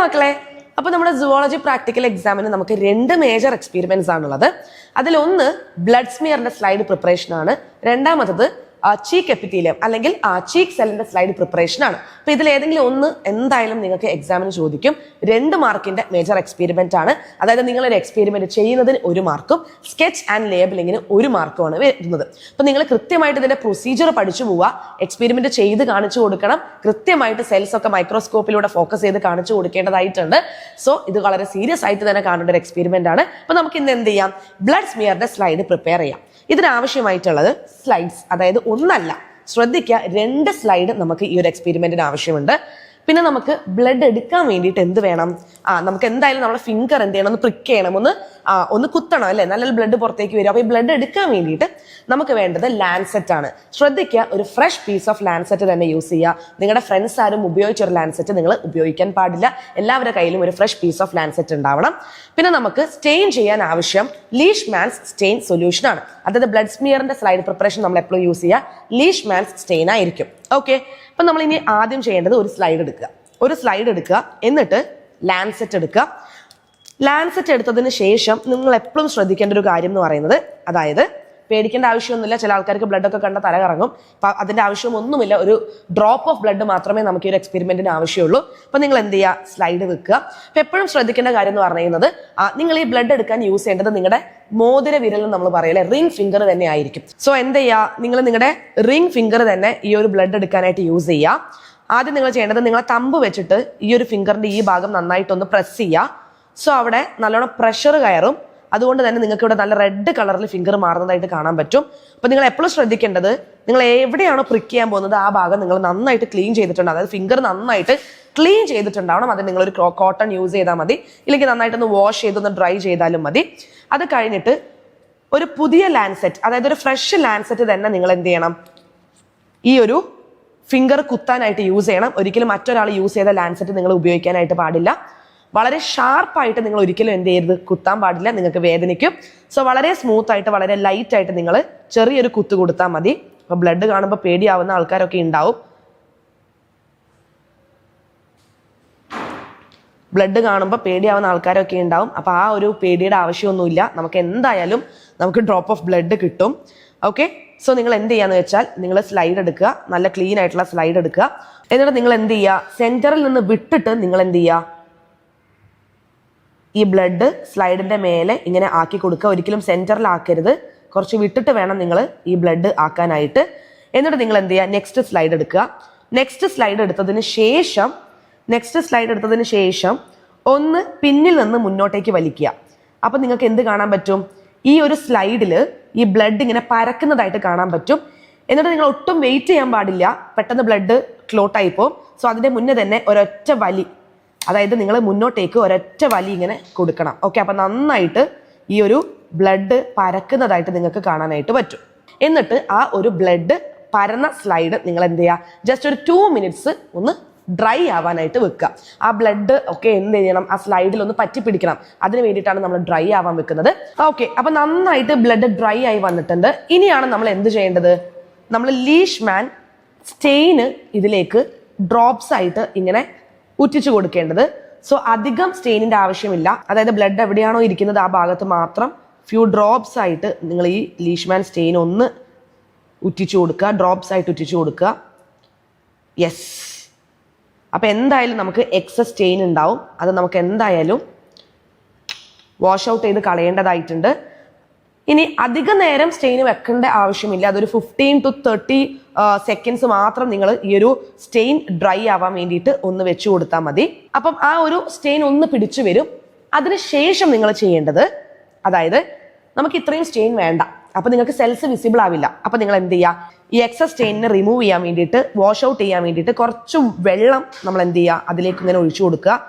മക്കളെ, അപ്പോൾ നമ്മുടെ സുവോളജി പ്രാക്ടിക്കൽ എക്സാമിന് നമുക്ക് 2 മേജർ എക്സ്പെരിമെന്റ്സ് ആണുള്ളത്. അതിലൊന്ന് ബ്ലഡ് സ്മിയറിന്റെ സ്ലൈഡ് പ്രിപ്പറേഷൻ ആണ്. രണ്ടാമത്തത് ചീക്ക് എപ്പിത്തീലിയം അല്ലെങ്കിൽ ചീക്ക് സെല്ലിന്റെ സ്ലൈഡ് പ്രിപ്പറേഷൻ ആണ്. അപ്പൊ ഇതിൽ ഏതെങ്കിലും ഒന്ന് എന്തായാലും നിങ്ങൾക്ക് എക്സാമിന് ചോദിക്കും. 2 മാർക്കിന്റെ മേജർ എക്സ്പെരിമെന്റ് ആണ്. അതായത് നിങ്ങൾ ഒരു എക്സ്പെരിമെന്റ് ചെയ്യുന്നതിന് 1 മാർക്കും സ്കെച്ച് ആൻഡ് ലേബലിങ്ങിന് 1 മാർക്കുമാണ് വരുന്നത്. അപ്പൊ നിങ്ങൾ കൃത്യമായിട്ട് ഇതിന്റെ പ്രൊസീജിയർ പഠിച്ചു പോവുക. എക്സ്പെരിമെന്റ് ചെയ്ത് കാണിച്ചു കൊടുക്കണം. കൃത്യമായിട്ട് സെൽസ് ഒക്കെ മൈക്രോസ്കോപ്പിലൂടെ ഫോക്കസ് ചെയ്ത് കാണിച്ചു കൊടുക്കേണ്ടതായിട്ടുണ്ട്. സോ ഇത് വളരെ സീരിയസ് ആയിട്ട് തന്നെ കാണേണ്ട ഒരു എക്സ്പെരിമെന്റ് ആണ്. അപ്പൊ നമുക്ക് ഇന്ന് എന്ത് ചെയ്യാം, ബ്ലഡ് സ്മിയറിന്റെ സ്ലൈഡ് പ്രിപ്പയർ ചെയ്യാം. ഇതിനാവശ്യമായിട്ടുള്ളത് സ്ലൈഡ്സ്, അതായത് ഒന്നല്ല, ശ്രദ്ധിക്കുക, 2 സ്ലൈഡ് നമുക്ക് ഈ ഒരു എക്സ്പെരിമെന്റിന് ആവശ്യമുണ്ട്. പിന്നെ നമുക്ക് ബ്ലഡ് എടുക്കാൻ വേണ്ടിയിട്ട് എന്ത് വേണം, നമുക്ക് എന്തായാലും നമ്മുടെ ഫിംഗർ എന്ത് ചെയ്യണം, ഒന്ന് പ്രിക്ക് ചെയ്യണം, ഒന്ന് കുത്തണം അല്ലെ, നല്ല ബ്ലഡ് പുറത്തേക്ക് വരും. അപ്പൊ ഈ ബ്ലഡ് എടുക്കാൻ വേണ്ടിയിട്ട് നമുക്ക് വേണ്ടത് ലാൻസെറ്റ് ആണ്. ശ്രദ്ധിക്കുക, ഒരു ഫ്രഷ് പീസ് ഓഫ് ലാൻസെറ്റ് തന്നെ യൂസ് ചെയ്യുക. നിങ്ങളുടെ ഫ്രണ്ട്സ് ആരും ഉപയോഗിച്ചൊരു ലാൻസെറ്റ് നിങ്ങൾ ഉപയോഗിക്കാൻ പാടില്ല. എല്ലാവരുടെ കയ്യിലും ഒരു ഫ്രഷ് പീസ് ഓഫ് ലാൻസെറ്റ് ഉണ്ടാവണം. പിന്നെ നമുക്ക് സ്റ്റെയിൻ ചെയ്യാൻ ആവശ്യം ലീഷ്മാൻസ് സ്റ്റെയിൻ സൊല്യൂഷൻ ആണ്. അതായത് ബ്ലഡ് സ്മിയറിന്റെ സ്ലൈഡ് പ്രിപ്പറേഷൻ നമ്മൾ എപ്പോഴും യൂസ് ചെയ്യുക ലീഷ്മാൻസ് സ്റ്റെയിൻ ആയിരിക്കും. ഓക്കെ, അപ്പൊ നമ്മൾ ഇനി ആദ്യം ചെയ്യേണ്ടത് ഒരു സ്ലൈഡ് എടുക്കുക, എന്നിട്ട് ലാൻസെറ്റ് എടുക്കുക. ലാൻസെറ്റ് എടുത്തതിന് ശേഷം നിങ്ങൾ എപ്പോഴും ശ്രദ്ധിക്കേണ്ട ഒരു കാര്യം എന്ന് പറയുന്നത്, അതായത് പേടിക്കേണ്ട ആവശ്യമൊന്നുമില്ല. ചില ആൾക്കാർക്ക് ബ്ലഡ് ഒക്കെ കണ്ട തല കറങ്ങും. അപ്പൊ അതിന്റെ ആവശ്യമൊന്നുമില്ല. ഒരു ഡ്രോപ്പ് ഓഫ് ബ്ലഡ് മാത്രമേ നമുക്ക് ഈ ഒരു എക്സ്പെരിമെന്റിന് ആവശ്യമുള്ളൂ. അപ്പൊ നിങ്ങൾ എന്ത് ചെയ്യുക, സ്ലൈഡ് വെക്കുക. അപ്പൊ എപ്പോഴും ശ്രദ്ധിക്കേണ്ട കാര്യം എന്ന് പറയുന്നത്, നിങ്ങൾ ഈ ബ്ലഡ് എടുക്കാൻ യൂസ് ചെയ്യേണ്ടത് നിങ്ങളുടെ മോതിര വിരൽ നമ്മൾ പറയല്ലേ, റിംഗ് ഫിംഗർ തന്നെ ആയിരിക്കും. സോ എന്ത് ചെയ്യുക, നിങ്ങൾ നിങ്ങളുടെ റിംഗ് ഫിംഗർ തന്നെ ഈ ഒരു ബ്ലഡ് എടുക്കാനായിട്ട് യൂസ് ചെയ്യുക. ആദ്യം നിങ്ങൾ ചെയ്യേണ്ടത്, നിങ്ങളെ തമ്പ് വെച്ചിട്ട് ഈ ഒരു ഫിംഗറിന്റെ ഈ ഭാഗം നന്നായിട്ടൊന്ന് പ്രസ് ചെയ്യുക. സോ അവിടെ നല്ലോണം പ്രഷർ കയറും. അതുകൊണ്ട് തന്നെ നിങ്ങൾക്ക് ഇവിടെ നല്ല റെഡ് കളറിൽ ഫിംഗർ മാറുന്നതായിട്ട് കാണാൻ പറ്റും. അപ്പൊ നിങ്ങൾ എപ്പോഴും ശ്രദ്ധിക്കേണ്ടത്, നിങ്ങൾ എവിടെയാണോ പ്രിക്ക് ചെയ്യാൻ പോകുന്നത് ആ ഭാഗം നിങ്ങൾ നന്നായിട്ട് ക്ലീൻ ചെയ്തിട്ടുണ്ട്, അതായത് ഫിംഗർ നന്നായിട്ട് ക്ലീൻ ചെയ്തിട്ടുണ്ടാവണം. അത് നിങ്ങളൊരു കോട്ടൺ യൂസ് ചെയ്താൽ മതി, ഇല്ലെങ്കിൽ നന്നായിട്ടൊന്ന് വാഷ് ചെയ്തൊന്ന് ഡ്രൈ ചെയ്താലും മതി. അത് കഴിഞ്ഞിട്ട് ഒരു പുതിയ ലാൻസെറ്റ്, അതായത് ഒരു ഫ്രഷ് ലാൻസെറ്റ് തന്നെ നിങ്ങൾ എന്ത് ചെയ്യണം, ഈ ഒരു ഫിംഗർ കുത്താനായിട്ട് യൂസ് ചെയ്യണം. ഒരിക്കലും മറ്റൊരാൾ യൂസ് ചെയ്ത ലാൻസെറ്റ് നിങ്ങൾ ഉപയോഗിക്കാനായിട്ട് പാടില്ല. വളരെ ഷാർപ്പായിട്ട് നിങ്ങൾ ഒരിക്കലും എന്ത് ചെയ്യരുത്, കുത്താൻ പാടില്ല, നിങ്ങൾക്ക് വേദനിക്കും. സോ വളരെ സ്മൂത്ത് ആയിട്ട് വളരെ ലൈറ്റ് ആയിട്ട് നിങ്ങൾ ചെറിയൊരു കുത്ത് കൊടുത്താൽ മതി. അപ്പൊ ബ്ലഡ് കാണുമ്പോൾ പേടിയാവുന്ന ആൾക്കാരൊക്കെ ഉണ്ടാവും. അപ്പൊ ആ ഒരു പേടിയുടെ ആവശ്യമൊന്നുമില്ല. നമുക്ക് എന്തായാലും ഡ്രോപ്പ് ഓഫ് ബ്ലഡ് കിട്ടും. ഓക്കെ, സോ നിങ്ങൾ എന്ത് ചെയ്യാന്ന് വെച്ചാൽ, നിങ്ങൾ സ്ലൈഡ് എടുക്കുക, നല്ല ക്ലീൻ ആയിട്ടുള്ള സ്ലൈഡ് എടുക്കുക. എന്നിട്ട് നിങ്ങൾ എന്ത് ചെയ്യുക, സെന്ററിൽ നിന്ന് വിട്ടിട്ട് നിങ്ങൾ എന്ത് ചെയ്യുക, ഈ ബ്ലഡ് സ്ലൈഡിന്റെ മേലെ ഇങ്ങനെ ആക്കി കൊടുക്കുക. ഒരിക്കലും സെന്ററിൽ ആക്കരുത്, കുറച്ച് വിട്ടിട്ട് വേണം നിങ്ങൾ ഈ ബ്ലഡ് ആക്കാനായിട്ട്. എന്നിട്ട് നിങ്ങൾ എന്ത് ചെയ്യുക, നെക്സ്റ്റ് സ്ലൈഡ് എടുക്കുക. നെക്സ്റ്റ് സ്ലൈഡ് എടുത്തതിന് ശേഷം ഒന്ന് പിന്നിൽ നിന്ന് മുന്നോട്ടേക്ക് വലിക്കുക. അപ്പൊ നിങ്ങൾക്ക് എന്ത് കാണാൻ പറ്റും, ഈ ഒരു സ്ലൈഡിൽ ഈ ബ്ലഡ് ഇങ്ങനെ പരക്കുന്നതായിട്ട് കാണാൻ പറ്റും. എന്നിട്ട് നിങ്ങൾ ഒട്ടും വെയിറ്റ് ചെയ്യാൻ പാടില്ല, പെട്ടെന്ന് ബ്ലഡ് ക്ലോട്ടായി പോകും. സോ അതിന്റെ മുന്നേ തന്നെ ഒരൊറ്റ വലി, അതായത് നിങ്ങൾ മുന്നോട്ടേക്ക് ഒരൊറ്റ വലി ഇങ്ങനെ കൊടുക്കണം. ഓക്കെ, അപ്പൊ നന്നായിട്ട് ഈ ഒരു ബ്ലഡ് പരക്കുന്നതായിട്ട് നിങ്ങൾക്ക് കാണാനായിട്ട് പറ്റും. എന്നിട്ട് ആ ഒരു ബ്ലഡ് പരന്ന സ്ലൈഡ് നിങ്ങൾ എന്ത് ചെയ്യുക, ജസ്റ്റ് ഒരു 2 മിനിറ്റ്സ് ഒന്ന് ഡ്രൈ ആവാനായിട്ട് വെക്കുക. ആ ബ്ലഡ് ഒക്കെ എന്ത് ചെയ്യണം, ആ സ്ലൈഡിൽ ഒന്ന് പറ്റി പിടിക്കണം. അതിന് വേണ്ടിയിട്ടാണ് നമ്മൾ ഡ്രൈ ആവാൻ വെക്കുന്നത്. ഓക്കെ, അപ്പൊ നന്നായിട്ട് ബ്ലഡ് ഡ്രൈ ആയി വന്നിട്ടുണ്ട്. ഇനിയാണ് നമ്മൾ എന്ത് ചെയ്യേണ്ടത്, നമ്മൾ ലീഷ്മാൻ സ്റ്റെയിന് ഇതിലേക്ക് ഡ്രോപ്സ് ആയിട്ട് ഇങ്ങനെ ഉറ്റിച്ചു കൊടുക്കേണ്ടത്. സോ അധികം സ്റ്റെയിനിന്റെ ആവശ്യമില്ല. അതായത് ബ്ലഡ് എവിടെയാണോ ഇരിക്കുന്നത് ആ ഭാഗത്ത് മാത്രം ഫ്യൂ ഡ്രോപ്സ് ആയിട്ട് നിങ്ങൾ ഈ ലീഷ്മാൻ സ്റ്റെയിൻ ഒന്ന് ഉറ്റിച്ചു കൊടുക്കുക, ഡ്രോപ്സ് ആയിട്ട് ഉറ്റിച്ചു കൊടുക്കുക. യെസ്, അപ്പൊ എന്തായാലും നമുക്ക് എക്സസ് സ്റ്റെയിൻ ഉണ്ടാവും. അത് നമുക്ക് എന്തായാലും വാഷ് ഔട്ട് ചെയ്ത് കളയേണ്ടതായിട്ടുണ്ട്. ഇനി അധിക നേരം സ്റ്റെയിൻ വെക്കേണ്ട ആവശ്യമില്ല. അതൊരു 15 to 30 സെക്കൻഡ്സ് മാത്രം നിങ്ങൾ ഈ ഒരു സ്റ്റെയിൻ ഡ്രൈ ആവാൻ വേണ്ടിയിട്ട് ഒന്ന് വെച്ചു കൊടുത്താൽ മതി. അപ്പം ആ ഒരു സ്റ്റെയിൻ ഒന്ന് പിടിച്ചു വരും. അതിനുശേഷം നിങ്ങൾ ചെയ്യേണ്ടത്, അതായത് നമുക്ക് ഇത്രയും സ്റ്റെയിൻ വേണ്ട, അപ്പൊ നിങ്ങൾക്ക് സെൽസ് വിസിബിൾ ആവില്ല. അപ്പൊ നിങ്ങൾ എന്ത് ചെയ്യുക, ഈ എക്സസ് സ്റ്റെയിനിനെ റിമൂവ് ചെയ്യാൻ വേണ്ടിയിട്ട്, വാഷ് ഔട്ട് ചെയ്യാൻ വേണ്ടിയിട്ട് കുറച്ച് വെള്ളം നമ്മൾ എന്ത് ചെയ്യുക, അതിലേക്ക് ഇങ്ങനെ ഒഴിച്ചു കൊടുക്കുക.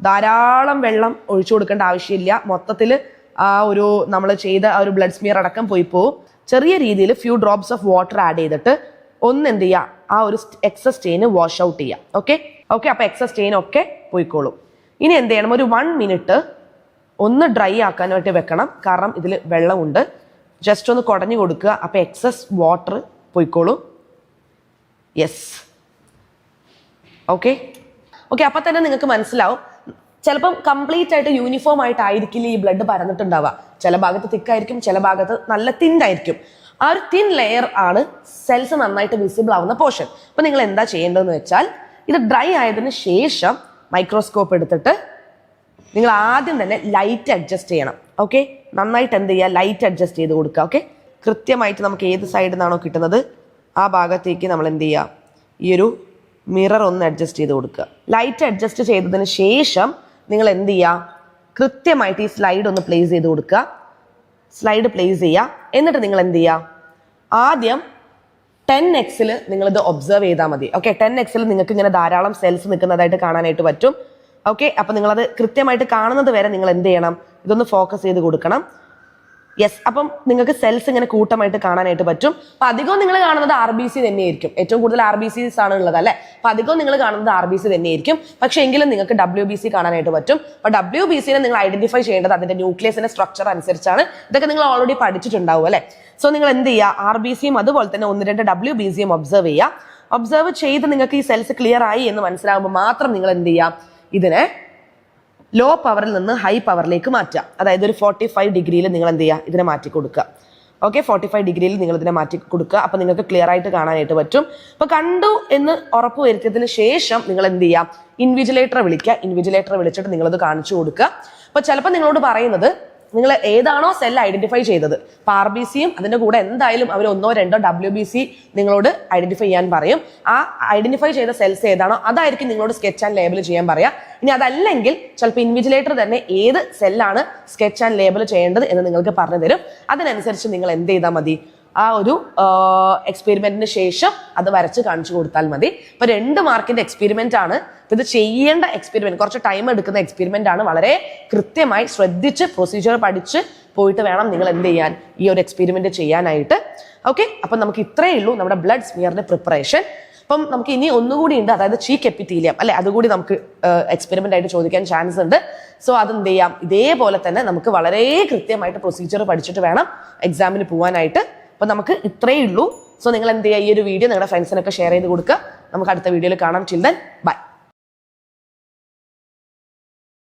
ധാരാളം വെള്ളം ഒഴിച്ചു കൊടുക്കേണ്ട ആവശ്യമില്ല. മൊത്തത്തിൽ ആ ഒരു നമ്മൾ ചെയ്ത ആ ഒരു ബ്ലഡ് സ്മിയർ അടക്കം പോയി പോവും. ചെറിയ രീതിയിൽ few drops of water add ചെയ്തിട്ട് ഒന്ന് എന്ത് ചെയ്യുക, ആ ഒരു എക്സസ് സ്റ്റെയിൻ വാഷ് ഔട്ട് ചെയ്യുക. ഓക്കെ, അപ്പൊ എക്സസ് സ്റ്റെയിൻ ഒക്കെ പോയിക്കോളും. ഇനി എന്ത് ചെയ്യണം, ഒരു 1 മിനിറ്റ് ഒന്ന് ഡ്രൈ ആക്കാനായിട്ട് വെക്കണം. കാരണം ഇതിൽ വെള്ളമുണ്ട്. ജസ്റ്റ് ഒന്ന് കുടഞ്ഞു കൊടുക്കുക. അപ്പൊ എക്സസ് വാട്ടർ പോയിക്കോളും. Yes, okay. അപ്പൊ തന്നെ നിങ്ങൾക്ക് മനസ്സിലാവും ചിലപ്പം കംപ്ലീറ്റ് ആയിട്ട് യൂണിഫോം ആയിട്ടായിരിക്കില്ല ഈ ബ്ലഡ് പരന്നിട്ടുണ്ടാവുക. ചില ഭാഗത്ത് തിക്കായിരിക്കും, ചില ഭാഗത്ത് നല്ല തിന്നായിരിക്കും. ആ ഒരു തിൻ ലെയർ ആണ് സെൽസ് നന്നായിട്ട് വിസിബിൾ ആവുന്ന പോർഷൻ. അപ്പൊ നിങ്ങൾ എന്താ ചെയ്യേണ്ടതെന്ന് വെച്ചാൽ ഇത് ഡ്രൈ ആയതിനു ശേഷം മൈക്രോസ്കോപ്പ് എടുത്തിട്ട് നിങ്ങൾ ആദ്യം തന്നെ ലൈറ്റ് അഡ്ജസ്റ്റ് ചെയ്യണം. ഓക്കെ, നന്നായിട്ട് എന്ത് ചെയ്യുക, ലൈറ്റ് അഡ്ജസ്റ്റ് ചെയ്ത് കൊടുക്കുക. ഓക്കെ, കൃത്യമായിട്ട് നമുക്ക് ഏത് സൈഡിൽ നിന്നാണോ കിട്ടുന്നത് ആ ഭാഗത്തേക്ക് നമ്മൾ എന്ത് ചെയ്യുക, ഈ ഒരു മിറർ ഒന്ന് അഡ്ജസ്റ്റ് ചെയ്ത് കൊടുക്കുക. ലൈറ്റ് അഡ്ജസ്റ്റ് ചെയ്തതിന് ശേഷം നിങ്ങൾ എന്ത് ചെയ്യുക, കൃത്യമായിട്ട് ഈ സ്ലൈഡ് ഒന്ന് പ്ലേസ് ചെയ്ത് കൊടുക്കുക. സ്ലൈഡ് പ്ലേസ് ചെയ്യുക. എന്നിട്ട് നിങ്ങൾ എന്ത് ചെയ്യുക, ആദ്യം 10x നിങ്ങളിത് ഒബ്സർവ് ചെയ്താൽ മതി. ഓക്കെ, 10x നിങ്ങൾക്ക് ഇങ്ങനെ ധാരാളം സെൽസ് നിൽക്കുന്നതായിട്ട് കാണാനായിട്ട് പറ്റും. ഓക്കെ, അപ്പൊ നിങ്ങളത് കൃത്യമായിട്ട് കാണുന്നത് വരെ നിങ്ങൾ എന്ത് ചെയ്യണം, ഇതൊന്ന് ഫോക്കസ് ചെയ്ത് കൊടുക്കണം. യെസ്, അപ്പം നിങ്ങൾക്ക് സെൽസ് ഇങ്ങനെ കൂട്ടമായിട്ട് കാണാനായിട്ട് പറ്റും. അപ്പൊ അധികവും നിങ്ങൾ കാണുന്നത് RBC തന്നെയായിരിക്കും. ഏറ്റവും കൂടുതൽ RBCs ആണ് ഉള്ളത് അല്ലെ. അപ്പൊ അധികവും നിങ്ങൾ കാണുന്നത് RBC തന്നെയായിരിക്കും. പക്ഷെ എങ്കിലും നിങ്ങൾക്ക് WBC കാണാനായിട്ട് പറ്റും. അപ്പൊ WBCനെ നിങ്ങൾ ഐഡന്റിഫൈ ചെയ്യേണ്ടത് അതിന്റെ ന്യൂക്ലിയസിന്റെ സ്ട്രക്ചർ അനുസരിച്ചാണ്. ഇതൊക്കെ നിങ്ങൾ ഓൾറെഡി പഠിച്ചിട്ടുണ്ടാവും അല്ലെ. സോ നിങ്ങൾ എന്ത് ചെയ്യുക, RBCയും അതുപോലെ തന്നെ 1-2 WBCയും ഒബ്സർവ് ചെയ്യുക. ഒബ്സർവ് ചെയ്ത് നിങ്ങൾക്ക് ഈ സെൽസ് ക്ലിയർ ആയി എന്ന് മനസ്സിലാകുമ്പോൾ മാത്രം നിങ്ങൾ എന്ത് ചെയ്യുക, ഇതിനെ ലോ പവറിൽ നിന്ന് ഹൈ പവറിലേക്ക് മാറ്റുക. അതായത് ഒരു 45 ഡിഗ്രിയിൽ നിങ്ങൾ എന്ത് ചെയ്യുക, ഇതിനെ മാറ്റി കൊടുക്കുക. ഓക്കെ, 45 ഡിഗ്രിയിൽ നിങ്ങൾ ഇതിനെ മാറ്റി കൊടുക്കുക. അപ്പൊ നിങ്ങൾക്ക് ക്ലിയർ ആയിട്ട് കാണാനായിട്ട് പറ്റും. അപ്പൊ കണ്ടു എന്ന് ഉറപ്പ് വരുത്തിയതിന് ശേഷം നിങ്ങൾ എന്ത് ചെയ്യുക, ഇൻവിജിലേറ്ററെ വിളിക്കുക. ഇൻവിജിലേറ്ററെ വിളിച്ചിട്ട് നിങ്ങളത് കാണിച്ചു കൊടുക്കുക. അപ്പൊ ചിലപ്പോൾ നിങ്ങളോട് പറയുന്നത് നിങ്ങൾ ഏതാണോ സെൽ ഐഡന്റിഫൈ ചെയ്തത്, ഇപ്പൊ RBCയും അതിന്റെ കൂടെ എന്തായാലും അവർ 1-2 WBC നിങ്ങളോട് ഐഡന്റിഫൈ ചെയ്യാൻ പറയും. ആ ഐഡന്റിഫൈ ചെയ്ത സെൽസ് ഏതാണോ അതായിരിക്കും നിങ്ങളോട് സ്കെച്ച് ആൻഡ് ലേബിൾ ചെയ്യാൻ പറയാം. ഇനി അതല്ലെങ്കിൽ ചിലപ്പോൾ ഇൻവിജിലേറ്റർ തന്നെ ഏത് സെല്ലാണ് സ്കെച്ച് ആൻഡ് ലേബിൾ ചെയ്യേണ്ടത് എന്ന് നിങ്ങൾക്ക് പറഞ്ഞു തരും. അതിനനുസരിച്ച് നിങ്ങൾ എന്ത് ചെയ്താൽ മതി, ആ ഒരു എക്സ്പെരിമെന്റിന് ശേഷം അത് വരച്ച് കാണിച്ചു കൊടുത്താൽ മതി. ഇപ്പൊ 2 മാർക്കിന്റെ എക്സ്പെരിമെന്റ് ആണ്. ഇത് ചെയ്യേണ്ട എക്സ്പെരിമെന്റ്, കുറച്ച് ടൈം എടുക്കുന്ന എക്സ്പെരിമെന്റ് ആണ്. വളരെ കൃത്യമായി ശ്രദ്ധിച്ച് പ്രൊസീജിയർ പഠിച്ച് പോയിട്ട് വേണം നിങ്ങൾ എന്ത് ചെയ്യാൻ, ഈ ഒരു എക്സ്പെരിമെന്റ് ചെയ്യാനായിട്ട്. ഓക്കെ, അപ്പൊ നമുക്ക് ഇത്രയേ ഉള്ളൂ നമ്മുടെ ബ്ലഡ് സ്മിയറിന്റെ പ്രിപ്പറേഷൻ. അപ്പം നമുക്ക് ഇനി ഒന്നുകൂടി ഉണ്ട്, അതായത് ചീക്ക് എപ്പിത്തീലിയം അല്ലെ, അതുകൂടി നമുക്ക് എക്സ്പെരിമെന്റ് ആയിട്ട് ചോദിക്കാൻ ചാൻസ് ഉണ്ട്. സോ അതെന്ത് ചെയ്യാം, ഇതേപോലെ തന്നെ നമുക്ക് വളരെ കൃത്യമായിട്ട് പ്രൊസീജിയർ പഠിച്ചിട്ട് വേണം എക്സാമിന് പോകാനായിട്ട്. അപ്പൊ നമുക്ക് ഇത്രയേ ഉള്ളൂ. സോ നിങ്ങൾ എന്ത് ചെയ്യുക, ഈ ഒരു വീഡിയോ നിങ്ങളുടെ ഫ്രണ്ട്സിനൊക്കെ ഷെയർ ചെയ്ത് കൊടുക്കുക. നമുക്ക് അടുത്ത വീഡിയോയിൽ കാണാം. Till then bye.